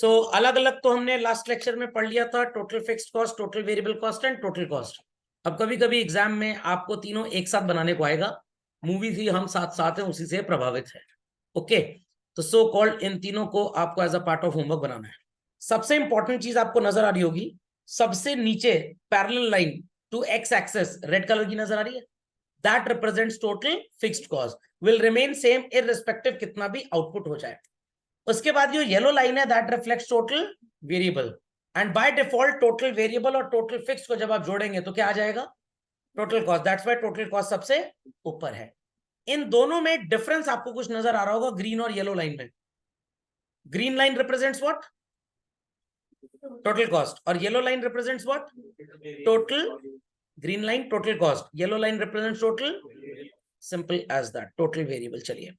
अलग अलग तो हमने लास्ट लेक्चर में पढ़ लिया था, total fixed cost, total variable cost and total cost. अब कभी कभी एग्जाम में आपको तीनों एक साथ बनाने को आएगा। मूवी थी हम साथ साथ हैं, उसी से प्रभावित है। ओके, तो सो कॉल्ड इन तीनों को आपको as a part of homework बनाना है। सबसे इंपॉर्टेंट चीज आपको नजर आ रही होगी, सबसे नीचे parallel line to x axis red colour की नजर आ रही है, that represents total fixed cost, will remain same irrespective कितना भी आउटपुट हो जाए। उसके बाद जो येलो लाइन है that reflects total variable, and by default total variable और टोटल फिक्स को जब आप जोड़ेंगे तो क्या आ जाएगा, total cost. That's why total cost सबसे ऊपर है। इन दोनों में डिफरेंस आपको कुछ नजर आ रहा होगा ग्रीन और येलो लाइन में। Green line represents what, total cost, और yellow line represents what, total, green line total cost, yellow line represents total, simple as that, total variable. चलिए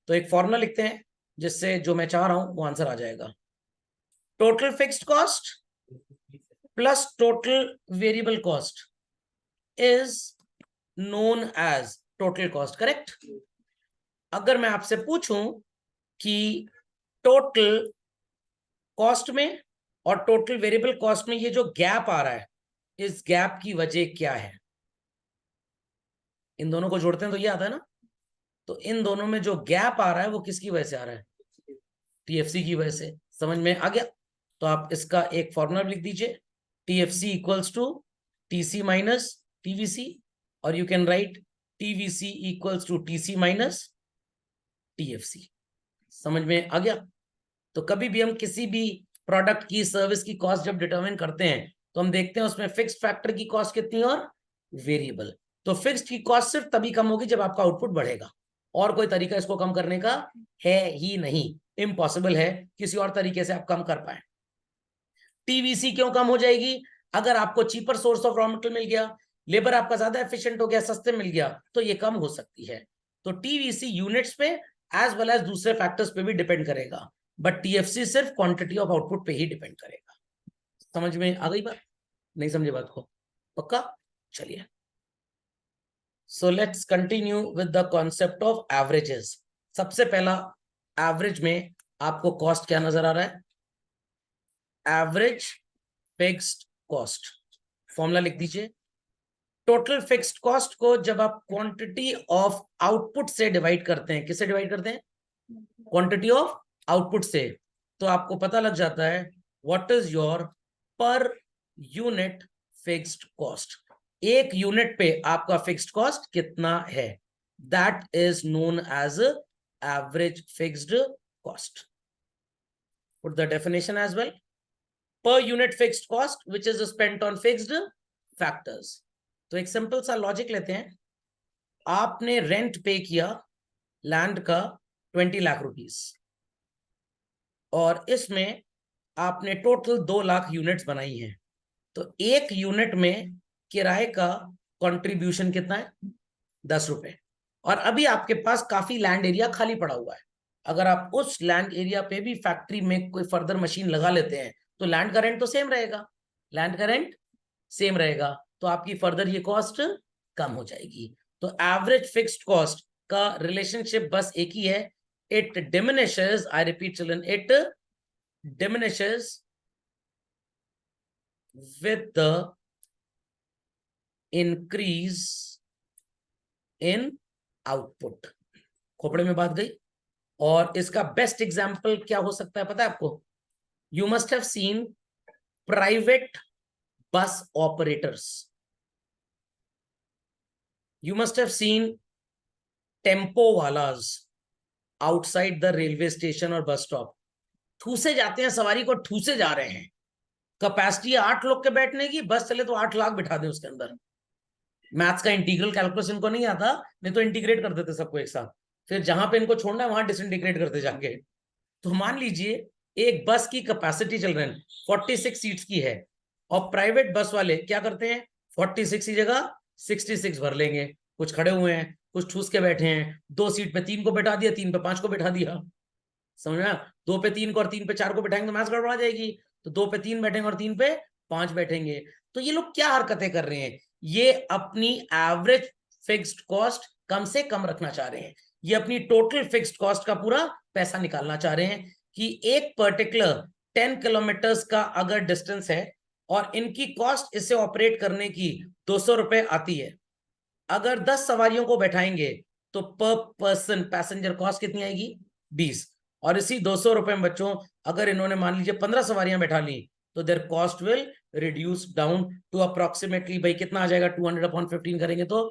तो एक फॉर्मूला लिखते हैं जिससे जो मैं चाह रहा हूं वो आंसर आ जाएगा। Total fixed cost plus total variable cost is known as total cost, correct. अगर मैं आपसे पूछूं कि टोटल कॉस्ट में और टोटल वेरिएबल कॉस्ट में ये जो गैप आ रहा है, इस गैप की वजह क्या है, इन दोनों को जोड़ते हैं तो ये आता है ना, तो इन दोनों में जो गैप आ रहा है वो किसकी वजह से आ रहा है, टीएफसी की वजह से। समझ में आ गया? तो आप इसका एक फॉर्मूला लिख दीजिए, TFC equals to TC minus TVC, और you can write TVC equals to TC minus TFC. समझ में आ गया? तो कभी भी हम किसी भी प्रोडक्ट की, सर्विस की कॉस्ट जब डिटरमिन करते हैं तो हम देखते हैं उसमें फिक्स्ड फैक्टर की कॉस्ट कितनी और वेरिएबल। तो फिक्स्ड की कॉस्ट सिर्फ तभी कम होगी जब आपका आउटपुट बढ़ेगा, और कोई तरीका इसको कम करने का है ही नहीं, इम्पॉसिबल है किसी और तरीके से आप कम कर पाए। टीवीसी क्यों कम हो जाएगी? अगर आपको cheaper source of raw material मिल गया, लेबर आपका ज्यादा एफिशिएंट हो गया, सस्ते मिल गया, तो ये कम हो सकती है। तो टीवीसी यूनिट्स पे एज वेल एज दूसरे फैक्टर्स पे भी डिपेंड करेगा, बट टीएफसी सिर्फ क्वांटिटी ऑफ आउटपुट पे ही डिपेंड करेगा। समझ में आ गई बात? नहीं समझे बात को? पक्का? चलिए, so let's continue with the concept of averages. सबसे पहला, एवरेज में आपको कॉस्ट क्या नजर आ रहा है, एवरेज फिक्स्ड कॉस्ट। फॉर्मूला लिख दीजिए, टोटल फिक्स्ड कॉस्ट को जब आप क्वांटिटी ऑफ आउटपुट से डिवाइड करते हैं, किससे डिवाइड करते हैं, क्वांटिटी ऑफ आउटपुट से, तो आपको पता लग जाता है what is your per unit fixed cost. एक यूनिट पे आपका फिक्स्ड कॉस्ट कितना है, that is known as average fixed cost. Put the definition as well, per unit fixed cost which is spent on fixed factors। तो एक simple सा logic लेते हैं, आपने रेंट पे किया लैंड का 20 लाख रुपीस, और इसमें आपने टोटल 2 लाख यूनिट्स बनाई हैं, तो एक यूनिट में किराए का कंट्रीब्यूशन कितना है, 10 रुपए। और अभी आपके पास काफी लैंड एरिया खाली पड़ा हुआ है, अगर आप उस लैंड एरिया पे भी फैक्ट्री में कोई फर्दर मशीन लगा लेते हैं तो लैंड का रेंट तो सेम रहेगा, लैंड का रेंट सेम रहेगा, तो आपकी फर्दर ये कॉस्ट कम हो जाएगी। तो एवरेज फिक्स्ड कॉस्ट का रिलेशनशिप बस एक ही है, it diminishes, I repeat children, it diminishes with the increase in output. खोपड़े में बात गई। और इसका बेस्ट एग्जांपल क्या हो सकता है पता है आपको, you must have seen private bus operators, you must have seen tempo walas outside the railway station और bus stop, ठूसे जाते हैं, सवारी को ठूसे जा रहे हैं, कैपेसिटी 8 लोग के बैठने की, बस चले तो 8 लाख बिठा दें उसके अंदर। मैथ्स का इंटीग्रल कैलकुलस इनको नहीं आता, नहीं तो इंटीग्रेट कर देते सबको एक साथ, फिर जहां पे इनको छोड़ना है वहां डिसइंटीग्रेट करते जाके। तो मान लीजिए एक बस की कैपेसिटी चल रही है 46 सीट्स की है, और प्राइवेट बस वाले क्या करते हैं, 46 की जगह 66 भर लेंगे, कुछ खड़े हुए हैं, कुछ ठूस के बैठे हैं, 2 सीट पे 3 को बैठा दिया, 3 पे 5 को बैठा दिया। समझ में? 2 पे 3 को और 3 पे 4 को बैठाएंगे तो मैथ्स गड़बड़ा जाएगी, तो 2 पे 3 बैठेंगे और 3 पे 5 बैठेंगे। तो ये लोग क्या हरकतें कर रहे हैं, ये अपनी एवरेज फिक्स्ड कॉस्ट कम से कम रखना चाह रहे हैं, ये अपनी टोटल फिक्स्ड कॉस्ट का पूरा पैसा निकालना चाह रहे हैं, कि एक पर्टिकुलर 10 किलोमीटर्स का अगर डिस्टेंस है और इनकी कॉस्ट इसे ऑपरेट करने की 200 रुपए आती है, अगर 10 सवारियों को बैठाएंगे तो पर पर्सन पैसेंजर कॉस्ट कितनी आएगी? 20। और इसी 200 रुपए में बच्चों अगर इन्होंने मान लीजिए 15 सवारियां बैठा ली तो their cost will reduce down to approximately, भाई कितना आ जाएगा? 200 अपॉन 15 करेंगे तो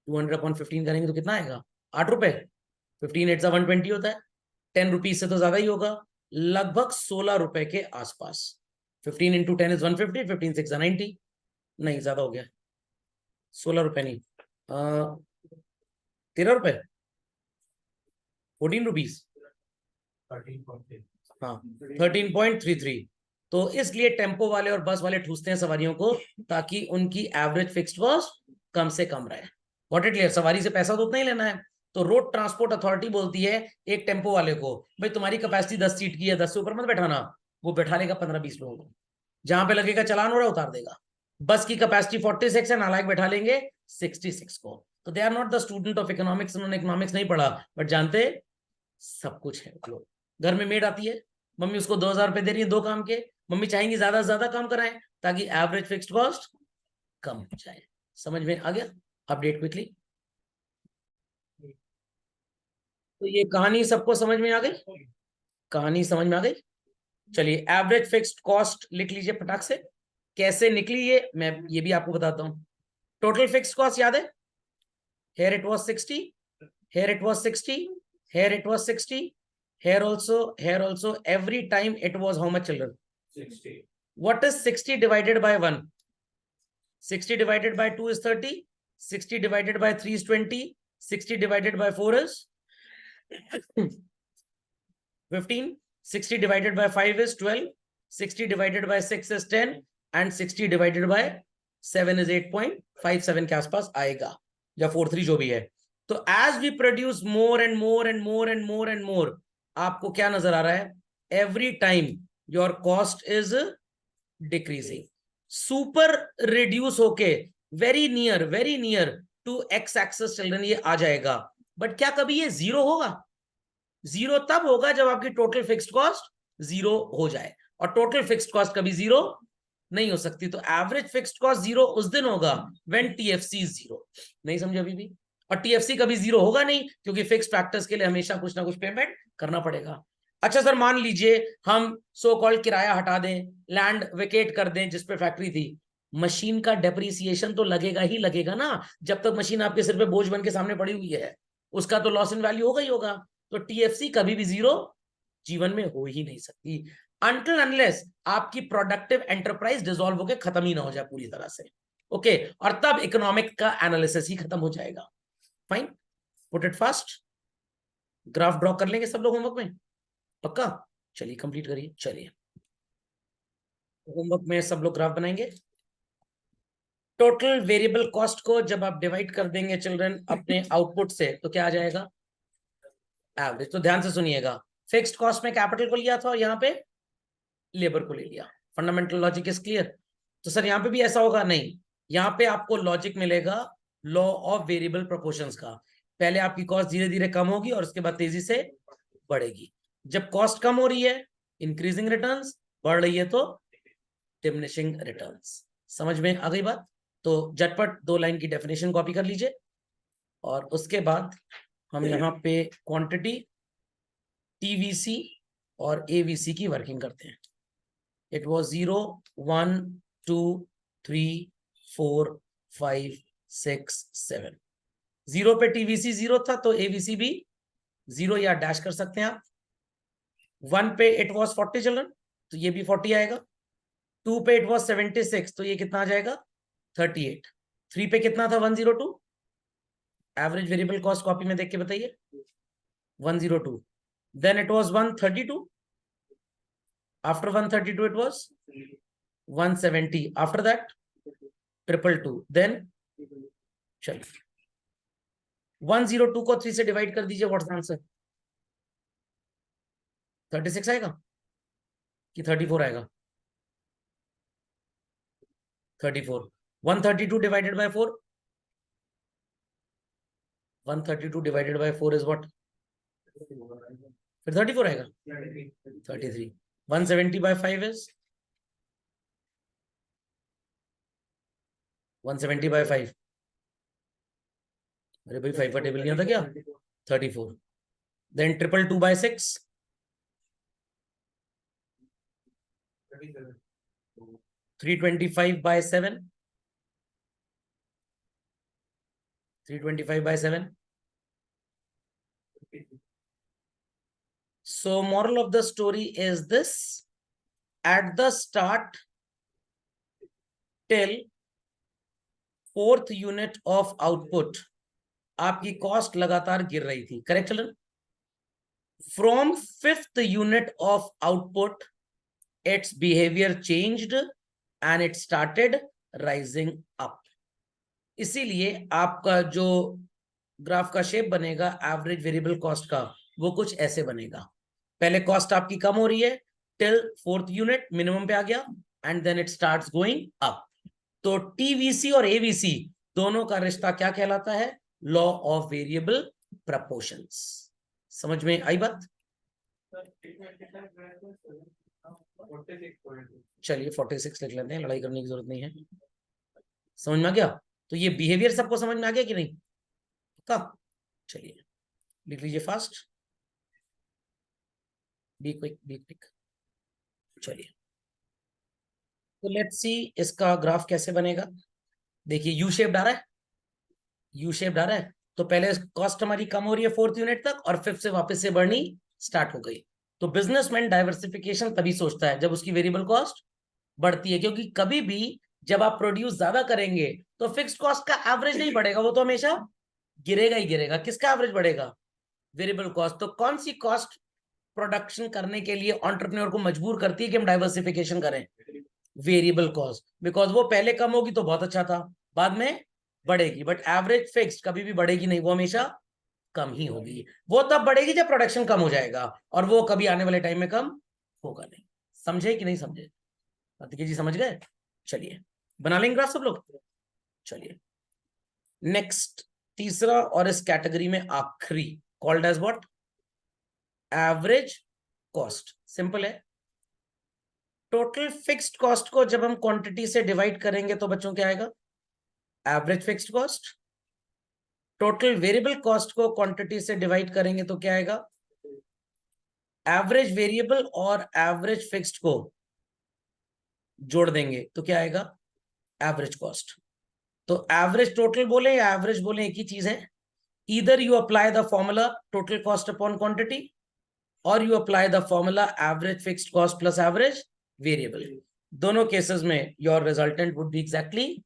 200 अपॉन 15 करेंगे तो कितना आएगा? 8 रुपए। 15 8 120 होता है, 10 रुपीज से तो ज्यादा ही होगा, लगभग 16 रुपए के आसपास। 15 इंटू 10 इज 150, 15 6 90, नहीं ज्यादा हो गया, 16 रुपए नहीं, 13 रुपए, 14 रुपीज, हाँ 13.33। तो इसलिए टेम्पो वाले और बस वाले ठूसते हैं सवारियों को ताकि उनकी एवरेज फिक्स्ड कॉस्ट कम से कम रहे। What it clear? सवारी से पैसा तो उतना ही लेना है। तो रोड ट्रांसपोर्ट अथॉरिटी बोलती है एक टेम्पो वाले को, भाई तुम्हारी कैपेसिटी 10 सीट की है, 10 से ऊपर मत बैठाना। वो बैठा लेगा 15-20 लोगों को, जहां पे लगेगा चालान हो रहा है उतार देगा। बस की कैपेसिटी 46 है, नालायक बैठा लेंगे 66 को। तो they are not the student of economics, उन्होंने इकोनॉमिक्स नहीं पढ़ा बट जानते सब कुछ है लोग। घर में मेड आती है, मम्मी उसको 2000 रुपए दे रही है 2 काम के, मम्मी चाहेंगी ज्यादा से ज्यादा काम कराएं ताकि एवरेज फिक्स्ड कॉस्ट कम हो जाए। समझ में आ गया? Update quickly. तो ये कहानी सबको समझ में आ गई? कहानी समझ में आ गई? चलिए एवरेज फिक्स्ड कॉस्ट लिख लीजिए फटाक से। कैसे निकली ये मैं ये भी आपको बताता हूं। टोटल फिक्स्ड कॉस्ट याद है? here it was 60, here it was 60, here it was 60, here also every time it was how much, children? 60. What is 60 divided by 1? 60 divided by 2 is 30, 60 divided by 3 is 20, 60 divided by 4 is 15, 60 divided by 5 is 12, 60 divided by 6 is 10 and 60 divided by 7 is 8.57 के आसपास आएगा, या 43 जो भी है। तो as we produce more and more and more and more and more, आपको क्या नजर आ रहा है? Every time your cost is decreasing, super reduce होके very near to x axis children ये आ जाएगा। बट क्या कभी ये जीरो होगा? जीरो तब होगा जब आपकी टोटल फिक्स्ड कॉस्ट जीरो हो जाए, और टोटल फिक्स्ड कॉस्ट कभी जीरो नहीं हो सकती। तो एवरेज फिक्स्ड कॉस्ट जीरो उस दिन होगा व्हेन टीएफसी इज जीरो। नहीं समझे अभी भी? और टीएफसी कभी जीरो होगा नहीं क्योंकि फिक्स्ड फैक्टर्स के लिए हमेशा कुछ ना कुछ पेमेंट करना पड़ेगा। अच्छा सर मान लीजिए हम सो कॉल्ड किराया हटा दें, लैंड वेकेट कर दें जिस पे फैक्ट्री थी, मशीन का डेप्रिसिएशन तो लगेगा ही लगेगा ना। जब तक मशीन आपके सिर पे बोझ बन के सामने पड़ी हुई है उसका तो लॉस इन वैल्यू होगा ही होगा। तो टीएफसी कभी भी जीरो जीवन में हो ही नहीं सकती अनटिल अनलेस आपकी प्रोडक्टिव एंटरप्राइज डिसॉल्व होकर खत्म ही ना हो जाए पूरी तरह से। ओके, और तब इकोनॉमिक का एनालिसिस ही खत्म हो जाएगा। Fine, put it fast. Graph draw कर लेंगे सब लोग होमवर्क में, पक्का? चलिए कंप्लीट करिए। चलिए होमवर्क में सब लोग ग्राफ बनाएंगे। टोटल वेरिएबल कॉस्ट को जब आप डिवाइड कर देंगे चिल्ड्रन अपने आउटपुट से तो क्या आ जाएगा? एवरेज। तो ध्यान से सुनिएगा, फिक्स्ड कॉस्ट में कैपिटल को लिया था और यहाँ पे लेबर को ले लिया। Fundamental logic is clear? तो सर यहाँ पे भी ऐसा होगा? नहीं, यहाँ पे आपको लॉजिक मिलेगा लॉ ऑफ वेरिएबल प्रोपोर्शंस का। पहले आपकी कॉस्ट धीरे धीरे कम होगी और उसके बाद तेजी से बढ़ेगी। जब कॉस्ट कम हो रही है इंक्रीजिंग रिटर्न्स, बढ़ रही है तो डिमिनिशिंग रिटर्न्स। समझ में आ गई बात? तो झटपट 2 लाइन की डेफिनेशन कॉपी कर लीजिए और उसके बाद हम यहाँ पे क्वांटिटी, टीवीसी और एवीसी की वर्किंग करते हैं। It was 0 1 2 3 4 5 6 7। 0 पे टीवीसी 0 था तो एवीसी भी 0 या डैश कर सकते हैं आप। 1 पे इट वाज 40 चिल्ड्रन तो ये भी 40 आएगा। 2 पे इट वाज 76 तो ये कितना आ जाएगा? 38। 3 पे कितना था? 102। एवरेज वेरिएबल कॉस्ट कॉपी में देख के बताइए। 102। Then it was 132। After 132 it was 170. After that 222. Then चलिए 102 को 3 से डिवाइड कर दीजिए। What's answer? 36 आएगा कि 34 आएगा? 34। 132 divided by 4, 132 divided by 4 is what? फिर 34 आएगा, 33। 170/5 इज 170/5। अरे भाई 5 का टेबल नहीं आता क्या? 34। Then 222/6 325/7 325/7। So moral of the story is this: at the start till 4th unit of output आपकी कॉस्ट लगातार गिर रही थी, correct children? From 5th unit of output its behavior changed and it started rising up. इसीलिए आपका जो graph का shape बनेगा एवरेज वेरिएबल कॉस्ट का, वो कुछ ऐसे बनेगा। पहले कॉस्ट आपकी कम हो रही है टिल 4th यूनिट मिनिमम पे आ गया and then it starts going up. तो टीवीसी और एवीसी दोनों का रिश्ता क्या कहलाता है? Law of variable proportions. समझ में आई बात? चलिए 46 लिख लेते हैं, लड़ाई करने की जरूरत नहीं है। समझ में आ गया? तो ये बिहेवियर सबको समझ में आ गया कि नहीं? कब? चलिए लिख लीजिए फास्ट, बी क्विक। चलिए तो लेट्स सी इसका ग्राफ कैसे बनेगा। देखिए यू शेप आ रहा है, यू शेप आ रहा है। तो पहले कॉस्ट हमारी कम हो रही है 4th यूनिट तक और 5th से वापस से बढ़नी स्टार्ट हो गई। तो बिजनेसमैन डाइवर्सिफिकेशन तभी सोचता है जब उसकी वेरिएबल कॉस्ट बढ़ती है, क्योंकि कभी भी जब आप प्रोड्यूस ज्यादा करेंगे तो फिक्स्ड कॉस्ट का एवरेज नहीं बढ़ेगा, वो तो हमेशा गिरेगा ही गिरेगा। किसका एवरेज बढ़ेगा? Variable cost. तो कौन सी कॉस्ट प्रोडक्शन करने के लिए एंटरप्रेन्योर को मजबूर करती है कि हम डाइवर्सिफिकेशन करें? Variable cost. बिकॉज वो पहले कम होगी तो बहुत अच्छा था, बाद में बढ़ेगी, बट एवरेज फिक्स्ड कभी भी बढ़ेगी नहीं, वो हमेशा कम ही होगी। वो तब बढ़ेगी जब प्रोडक्शन कम हो जाएगा, और वो कभी आने वाले टाइम में कम होगा नहीं। समझे कि नहीं समझे? कार्तिकेय जी समझ गए? चलिए बना लेंगे ग्राफ सब लोग। चलिए नेक्स्ट, तीसरा और इस कैटेगरी में आखिरी, called as what? Average cost. Simple है। टोटल फिक्स्ड कॉस्ट को जब हम क्वांटिटी से डिवाइड करेंगे तो बच्चों क्या आएगा? Average fixed cost. Total variable cost को क्वांटिटी से डिवाइड करेंगे तो क्या आएगा? एवरेज वेरिएबल और एवरेज फिक्स्ड को जोड़ देंगे तो क्या आएगा? Average cost. तो एवरेज टोटल बोले या एवरेज बोले एक ही चीज है। Either you apply the formula total cost upon quantity और you apply the formula average fixed cost plus average variable. दोनों केसेस में your resultant would be exactly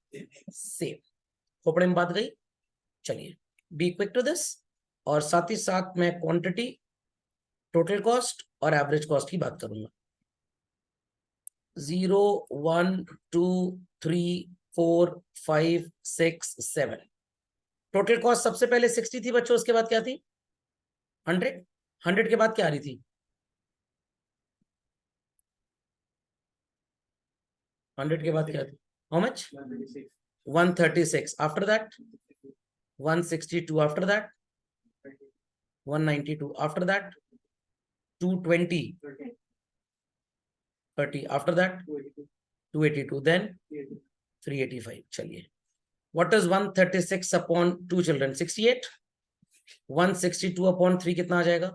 same. Khopde में बात गई? चलिए बी क्विक टू दिस, और साथ ही साथ मैं क्वांटिटी, टोटल कॉस्ट और एवरेज कॉस्ट की बात करूंगा। 0 1 2 3 4 5 6 7। टोटल कॉस्ट सबसे पहले 60 थी बच्चों, उसके बाद क्या थी? 100। 100 के बाद क्या आ रही थी? 100 के बाद क्या थी? How much? 136। After that 162। After that 192। After that 220। 30। After that 282। Then 385। चलिए what is 136 upon 2 children? 68। 162 upon 3 कितना आ जाएगा?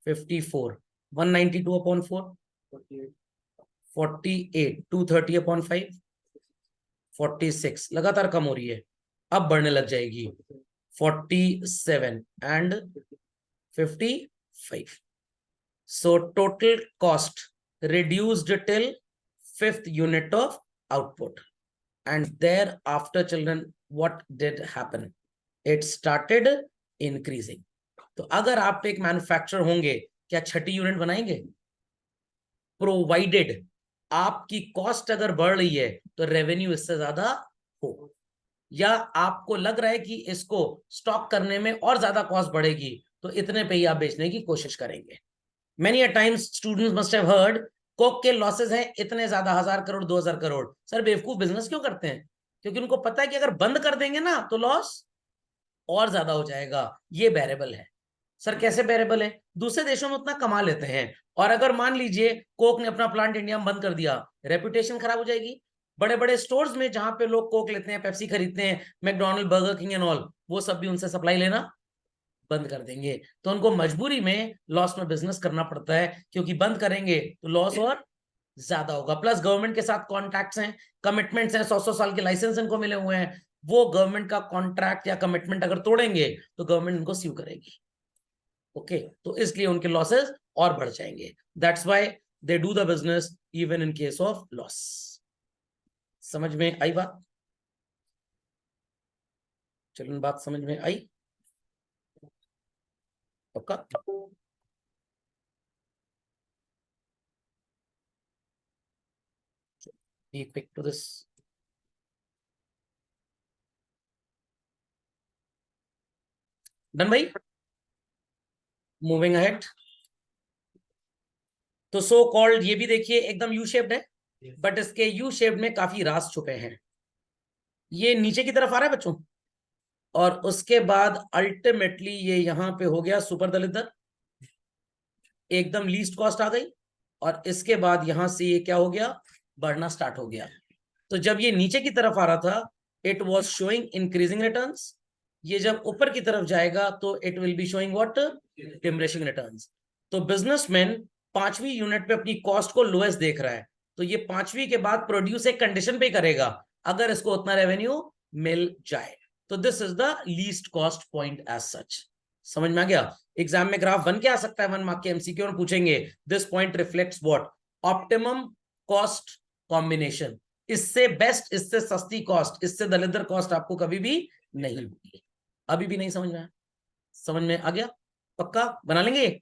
54। 192 अपॉन 4 48। 230 अपॉन 5 46। लगातार कम हो रही है, अब बढ़ने लग जाएगी 47 and 55। So total cost reduced till 5th unit of output, and thereafter children what did happen? It started increasing. तो अगर आप एक मैन्युफैक्चरर होंगे, क्या 6ठी यूनिट बनाएंगे? प्रोवाइडेड आपकी कॉस्ट अगर बढ़ रही है तो रेवेन्यू इससे ज्यादा हो, या आपको लग रहा है कि इसको स्टॉक करने में और ज्यादा कॉस्ट बढ़ेगी तो इतने पे ही आप बेचने की कोशिश करेंगे। Many a times students must have heard Coke के लॉसेस हैं इतने ज्यादा, 1000 करोड़ 2000 करोड़। सर बेवकूफ बिजनेस क्यों करते हैं? क्योंकि उनको पता है कि अगर बंद कर देंगे ना तो लॉस और ज्यादा हो जाएगा, ये वेरिएबल है। सर कैसे बेरेबल है? दूसरे देशों में उतना कमा लेते हैं, और अगर मान लीजिए कोक ने अपना प्लांट इंडिया में बंद कर दिया, रेपुटेशन खराब हो जाएगी। बड़े बड़े स्टोर्स में जहां पे लोग कोक लेते हैं, पेप्सी खरीदते हैं, McDonald, burger king and all, वो सब भी उनसे सप्लाई लेना बंद कर देंगे। तो उनको मजबूरी में लॉस में बिजनेस करना पड़ता है, क्योंकि बंद करेंगे तो लॉस और ज्यादा होगा। प्लस गवर्नमेंट के साथ कॉन्ट्रैक्ट्स हैं, कमिटमेंट्स हैं, 100-100 साल के लाइसेंस इनको मिले हुए हैं। वो गवर्नमेंट का कॉन्ट्रैक्ट या कमिटमेंट अगर तोड़ेंगे तो गवर्नमेंट इनको स्यू करेगी। ओके, तो इसलिए उनके लॉसेस और बढ़ जाएंगे। That's why they do the business even in case of loss. समझ में आई बात? चलो, बात समझ में आई? पक्का? Be quick to this. Done भाई? Moving ahead. तो सो कॉल्ड, ये भी देखिए एकदम यू शेप्ड है, बट इसके यू शेप्ड में काफी राज छुपे हैं। ये नीचे की तरफ आ रहा है बच्चों, और उसके बाद अल्टीमेटली ये यहां पे हो गया सुपर दलित, एकदम लीस्ट कॉस्ट आ गई, और इसके बाद यहां से ये क्या हो गया, बढ़ना स्टार्ट हो गया। तो जब ये नीचे की तरफ आ रहा था, it was showing increasing returns. ये जब ऊपर की तरफ जाएगा तो it will be showing what, diminishing returns. तो बिजनेसमैन पांचवी यूनिट पे अपनी कॉस्ट को लोएस्ट देख रहा है, तो ये पांचवी के बाद प्रोड्यूस एक कंडीशन पे करेगा, अगर इसको उतना रेवेन्यू मिल जाए। तो this is the least cost point as such. समझ में आ गया? एग्जाम में ग्राफ बन के आ सकता है, 1 मार्क के एमसीक्यू में पूछेंगे, this point reflects what, optimum cost combination. इससे बेस्ट, इससे सस्ती कॉस्ट, इससे दलिद्र कॉस्ट आपको कभी भी नहीं होगी। अभी भी नहीं समझ में आया? समझ में आ गया? पक्का बना लेंगे?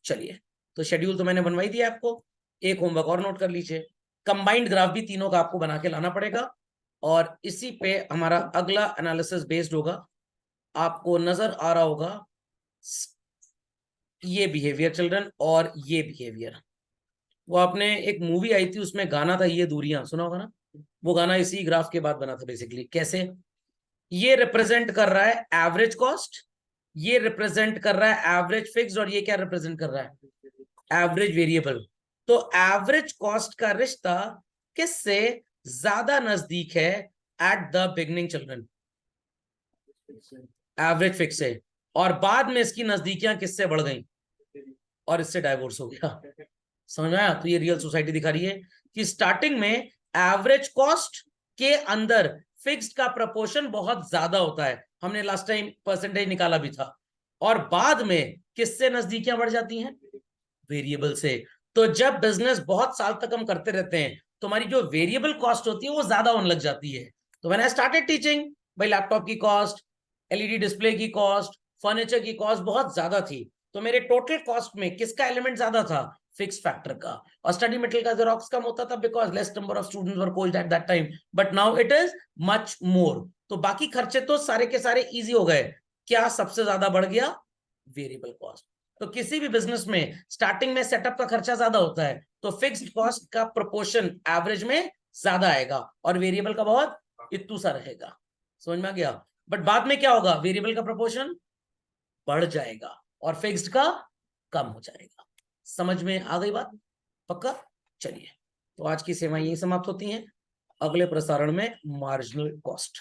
चलिए, तो शेड्यूल तो मैंने बनवाई दिया आपको, एक होमवर्क और नोट कर लीजिए। कंबाइंड ग्राफ भी तीनों का आपको बना के लाना पड़ेगा, और इसी पे हमारा अगला एनालिसिस बेस्ड होगा। आपको नजर आ रहा होगा ये बिहेवियर चिल्ड्रन, और ये बिहेवियर। वो आपने एक मूवी आई थी, उसमें गाना था ये दूरियां, सुना होगा ना? वो गाना इसी ग्राफ के बाद बना था बेसिकली। कैसे? ये रिप्रेजेंट कर रहा है एवरेज कॉस्ट, ये रिप्रेजेंट कर रहा है एवरेज फिक्स्ड, और ये क्या रिप्रेजेंट कर रहा है, एवरेज वेरिएबल। तो एवरेज कॉस्ट का रिश्ता किससे ज्यादा नजदीक है at the beginning children? Average fix से। और बाद में इसकी नजदीकियां किससे बढ़ गई, और इससे डाइवोर्स हो गया। समझ में आया? तो ये रियल सोसाइटी दिखा रही है कि स्टार्टिंग में एवरेज कॉस्ट के अंदर फिक्स्ड का प्रपोर्शन बहुत ज्यादा होता है, हमने लास्ट टाइम परसेंटेज निकाला भी था, और बाद में किससे नजदीकियां बढ़ जाती हैं, वेरिएबल से। तो जब बिजनेस बहुत साल तक हम करते रहते हैं, तो हमारी जो वेरिएबल कॉस्ट होती है वो ज्यादा होने लग जाती है। तो व्हेन आई स्टार्टेड टीचिंग, भाई लैपटॉप की कॉस्ट, एलईडी डिस्प्ले की कॉस्ट, फर्नीचर की कॉस्ट बहुत ज्यादा थी, तो मेरे टोटल कॉस्ट में किसका एलिमेंट ज्यादा था, फिक्स फैक्टर का। और स्टडी मटेरियल का जेरोक्स कम होता था because less number of students were cold at that time, but now it is much more. तो बाकी खर्चे तो सारे के सारे इजी हो गए, क्या सबसे ज्यादा बढ़ गया, वेरिएबल कॉस्ट। तो किसी भी बिजनेस में स्टार्टिंग में सेटअप का खर्चा ज्यादा होता है, तो फिक्स्ड कॉस्ट का प्रोपोर्शन एवरेज में ज्यादा आएगा, और वेरिएबल का बहुत इतू सा रहेगा। समझ में आ गया? बट बाद में क्या होगा, वेरिएबल का प्रोपोर्शन बढ़ जाएगा और फिक्स्ड का कम हो जाएगा। समझ में आ गई बात? पक्का? चलिए, तो आज की सेवाएं यही समाप्त होती हैं। अगले प्रसारण में मार्जिनल कॉस्ट।